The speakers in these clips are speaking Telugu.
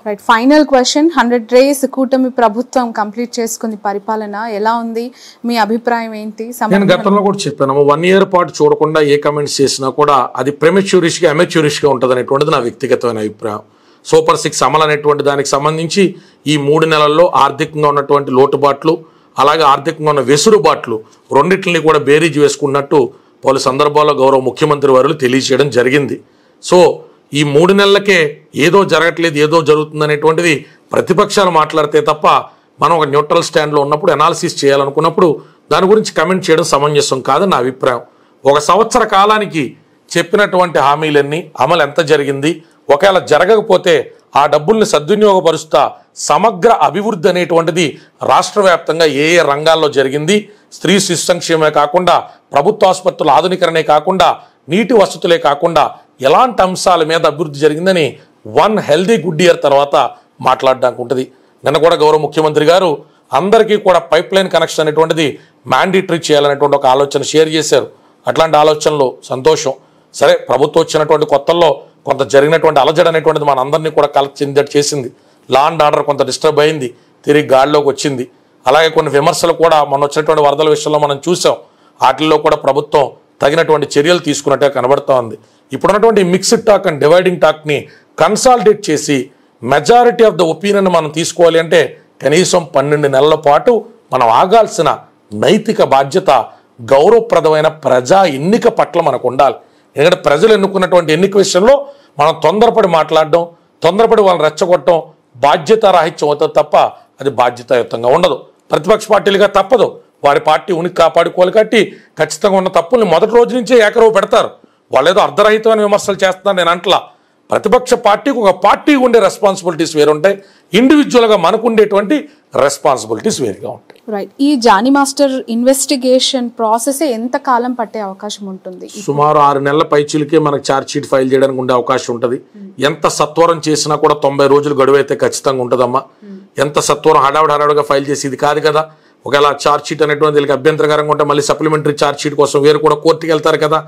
Right, final question. 100 days కూటమి ప్రభుత్వం కంప్లీట్ చేసుకుంది పరిపాలన. ఎలా ఉంది, మీ అభిప్రాయం ఏంటి? నేను గతంలో కూడా చెప్పాను, 1 year పాటు చూడకుండా ఏ కమెంట్స్ చేసినా కూడా అది ప్రెమెచ్యూరిష్ గా అమెచ్యూరిష్ గా ఉంటుంది అనేటువంటిది నా వ్యక్తిగతమైన అభిప్రాయం. సూపర్ 6 అమలు అనేటువంటి దానికి సంబంధించి ఈ 3 నెలల్లో ఆర్థికంగా ఉన్నటువంటి లోటుబాట్లు, అలాగే ఆర్థికంగా ఉన్న వెసులుబాట్లు రెండింటిని కూడా బేరీజ్ వేసుకున్నట్టు పలు సందర్భాల్లో గౌరవ ముఖ్యమంత్రి వారు తెలియజేయడం జరిగింది. సో ఈ 3 నెలలకే ఏదో జరగట్లేదు, ఏదో జరుగుతుంది అనేటువంటిది ప్రతిపక్షాలు మాట్లాడితే తప్ప మనం ఒక న్యూట్రల్ స్టాండ్లో ఉన్నప్పుడు అనాలిసిస్ చేయాలనుకున్నప్పుడు దాని గురించి కమెంట్ చేయడం సమంజసం కాదని నా అభిప్రాయం. 1 సంవత్సర కాలానికి చెప్పినటువంటి హామీలన్నీ అమలు ఎంత జరిగింది, ఒకవేళ జరగకపోతే ఆ డబ్బుల్ని సద్వినియోగపరుస్తా సమగ్ర అభివృద్ధి అనేటువంటిది రాష్ట్ర వ్యాప్తంగా ఏ ఏ రంగాల్లో జరిగింది, స్త్రీ శిశు సంక్షేమమే కాకుండా ప్రభుత్వ ఆసుపత్రుల ఆధునీకరణే కాకుండా నీటి వసతులే కాకుండా ఎలాంటి అంశాల మీద అభివృద్ధి జరిగిందని 1 healthy good year తర్వాత మాట్లాడడానికి ఉంటుంది. నిన్న కూడా గౌరవ ముఖ్యమంత్రి గారు అందరికీ కూడా పైప్ లైన్ కనెక్షన్ అనేటువంటిది మ్యాండేటరీ చేయాలనేటువంటి ఒక ఆలోచన షేర్ చేశారు. అట్లాంటి ఆలోచనలు సంతోషం. సరే, ప్రభుత్వం వచ్చినటువంటి కొత్తల్లో కొంత జరిగినటువంటి అలజడి అనేటువంటిది మన అందరినీ కూడా కలెక్ట్ చెందేట్టు చేసింది. లా అండ్ ఆర్డర్ కొంత డిస్టర్బ్ అయింది, తిరిగి గాడిలోకి వచ్చింది. అలాగే కొన్ని విమర్శలు కూడా మొన్న వచ్చినటువంటి వరదల విషయంలో మనం చూసాం. వాటిల్లో కూడా ప్రభుత్వం తగినటువంటి చర్యలు తీసుకున్నట్టుగా కనబడుతూ ఉంది. ఇప్పుడున్నటువంటి మిక్స్డ్ టాక్ అండ్ డివైడింగ్ టాక్ని కన్సాలిడేట్ చేసి మెజారిటీ ఆఫ్ ద ఒపీనియన్ మనం తీసుకోవాలి అంటే కనీసం 12 నెలల పాటు మనం ఆగాల్సిన నైతిక బాధ్యత గౌరవప్రదమైన ప్రజా ఎన్నిక పట్ల మనకు ఉండాలి. ఎందుకంటే ప్రజలు ఎన్నుకున్నటువంటి ఎన్నిక విషయంలో మనం తొందరపడి మాట్లాడడం, తొందరపడి వాళ్ళని రెచ్చగొట్టడం బాధ్యతారాహిత్యం అవుతుంది తప్ప అది బాధ్యతాయుతంగా ఉండదు. ప్రతిపక్ష పార్టీలుగా తప్పదు, వారి పార్టీ ఉనికి కాపాడుకోవాలి. కాబట్టి ఖచ్చితంగా ఉన్న తప్పుల్ని మొదటి రోజు నుంచే ఏకరవు పెడతారు. వాళ్ళు ఏదో అర్ధరహితమైన విమర్శలు చేస్తున్నారు నేను అంటలా. ప్రతిపక్ష పార్టీకి ఒక పార్టీ ఉండే రెస్పాన్సిబిలిటీస్ వేరు ఉంటాయి, ఇండివిజువల్గా మనకు ఉండేటువంటి రెస్పాన్సిబిలిటీస్ వేరుగా ఉంటాయి. రైట్, ఈ జానీ మాస్టర్ ఇన్వెస్టిగేషన్ ప్రాసెస్ ఎంత కాలం పట్టే అవకాశం ఉంటుంది? సుమారు 6 నెలల పైచీలకే మనకు ఛార్జ్ షీట్ ఫైల్ చేయడానికి ఉండే అవకాశం ఉంటుంది. ఎంత సత్వరం చేసినా కూడా 90 రోజులు గడువు అయితే ఖచ్చితంగా ఉంటుందమ్మా. ఎంత సత్వరం హడావుడిగా ఫైల్ చేసి ఇది కాదు కదా. ఒకవేళ ఛార్జ్ షీట్ అనేటువంటి వీళ్ళకి అభ్యంతరకరంగా ఉంటే మళ్ళీ సప్లిమెంటరీ ఛార్జ్ షీట్ కోసం వేరు కూడా కోర్టుకి వెళ్తారు కదా.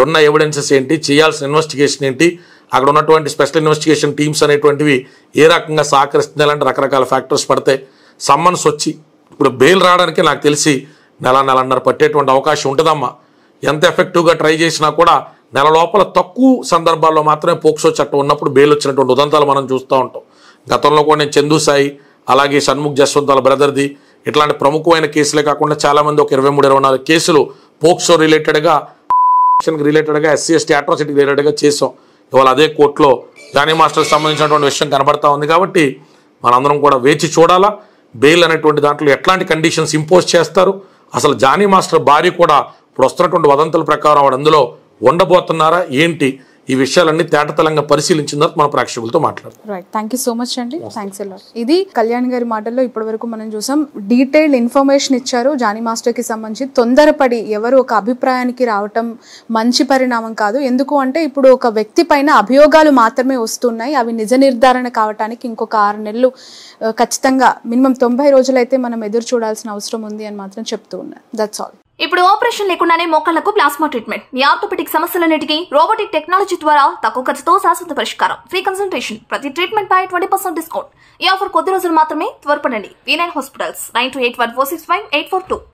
ఉన్న ఎవిడెన్సెస్ ఏంటి, చేయాల్సిన ఇన్వెస్టిగేషన్ ఏంటి, అక్కడ ఉన్నటువంటి స్పెషల్ ఇన్వెస్టిగేషన్ టీమ్స్ అనేటువంటివి ఏ రకంగా సహకరిస్తుంది, అలాంటి రకరకాల ఫ్యాక్టర్స్ పడతాయి. సమ్మన్స్ వచ్చి ఇప్పుడు బెయిల్ రావడానికి నాకు తెలిసి నెలన్నర పట్టేటువంటి అవకాశం ఉంటుందమ్మా. ఎంత ఎఫెక్టివ్గా ట్రై చేసినా కూడా నెల లోపల తక్కువ సందర్భాల్లో మాత్రమే పోక్సో చట్టం ఉన్నప్పుడు బెయిల్ వచ్చినటువంటి ఉదంతాలు మనం చూస్తూ ఉంటాం. గతంలో కూడా నేను చందు సాయి, అలాగే షణ్ముఖ్ జస్వంత్ వాళ్ళ బ్రదర్ది, ఇట్లాంటి ప్రముఖమైన కేసులే కాకుండా చాలామంది ఒక 23-24 కేసులు పోక్సో రిలేటెడ్గా, SC ST అట్రాసిటీ రిలేటెడ్గా చేసాం. ఇవాళ అదే కోర్టులో జానీ మాస్టర్కి సంబంధించినటువంటి విషయం కనబడతా ఉంది. కాబట్టి మనందరం కూడా వేచి చూడాలా. బెయిల్ అనేటువంటి దాంట్లో ఎట్లాంటి కండిషన్స్ ఇంపోజ్ చేస్తారు, అసలు జానీ మాస్టర్ భార్య కూడా ఇప్పుడు వస్తున్నటువంటి వదంతుల ప్రకారం వాడు అందులో ఉండబోతున్నారా ఏంటి, ఈ విషయాలన్నీ తేటతలంగా పరిశీలించిన తర్వాత మన ప్రేక్షకులతో మాట్లాడతాం. Right, thank you so much అండి. Thanks a lot. ఇది కళ్యాణ్ గారి మాటల్లో ఇప్పటి వరకు మనం చూసాం. డీటెయిల్డ్ ఇన్ఫర్మేషన్ ఇచ్చారు జానీ మాస్టర్కి సంబంధించి. తొందరపడి ఎవరు ఒక అభిప్రాయానికి రావటం మంచి పరిణామం కాదు. ఎందుకు అంటే ఇప్పుడు ఒక వ్యక్తి పైన అభియోగాలు మాత్రమే వస్తున్నాయి, అవి నిజ నిర్ధారణ కావటానికి ఇంకొక 6 నెలలు ఖచ్చితంగా మినిమం 90 రోజులైతే మనం ఎదురు చూడాల్సిన అవసరం ఉంది అని మాత్రం చెప్తూ ఉన్నారు. That's all. ఇప్పుడు ఆపరేషన్ లేకుండానే మోకాళ్లకు ప్లాస్మా ట్రీట్మెంట్, మీ ఆర్థోపెటిక్ సమస్యలన్నిటికీ రోబోటిక్ టెక్నాలజీ ద్వారా తక్కువ ఖర్చుతో శాశ్వత పరిష్కారం, ఫ్రీ కన్సల్టేషన్, ప్రతి ట్రీట్మెంట్ పై 20% డిస్కౌంట్. ఈ ఆఫర్ కొద్ది రోజులు మాత్రమే. త్వరపడండి. V9 hospitals 9281465842.